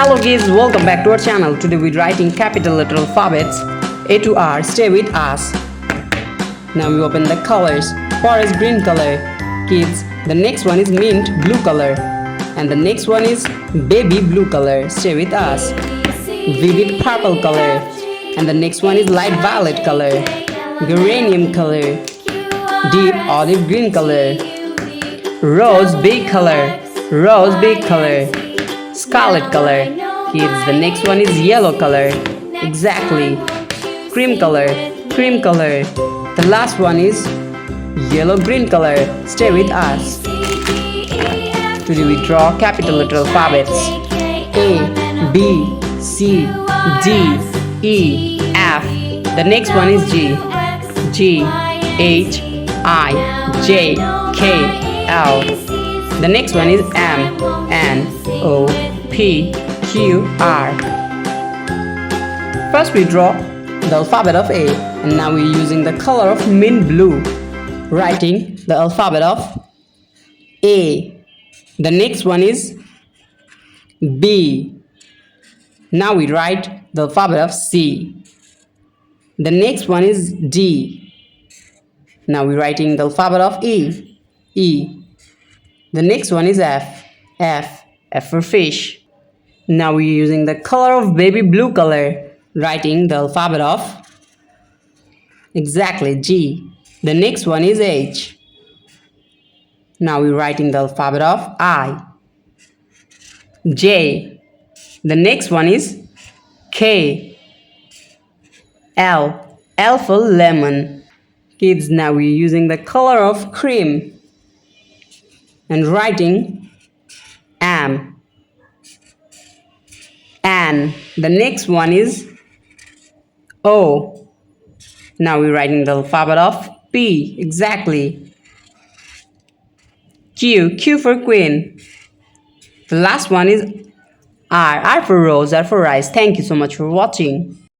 Hello guys, welcome back to our channel. Today we're writing capital letter alphabets A to R. Stay with us. Now we open the colors. Forest green color. Kids, the next one is mint blue color. And the next one is baby blue color. Stay with us. Vivid purple color. And the next one is light violet color. Geranium color. Deep olive green color. Rose big color. Rose big color. Scarlet color. Kids, the next one is yellow color. Exactly. Cream color. Cream color. The last one is yellow green color. Stay with us. Today we draw capital letter alphabets A, B, C, D, E, F. The next one is G. G, H, I, J, K, L. The next one is M, N, O, P, Q, R. First we draw the alphabet of A, and now we're using the color of mint blue, writing the alphabet of A. The next one is B. Now we write the alphabet of C. The next one is D. Now we're writing the alphabet of E. E. The next one is F. F. F for fish. Now we're using the color of baby blue color, writing the alphabet of exactly G. The next one is H. Now we're writing the alphabet of I. J. The next one is K. L. L for lemon. Kids, now we're using the color of cream and writing M. N. The next one is O. Now we're writing the alphabet of P. Exactly. Q. Q for queen. The last one is R. R for rose. R for rice. Thank you so much for watching.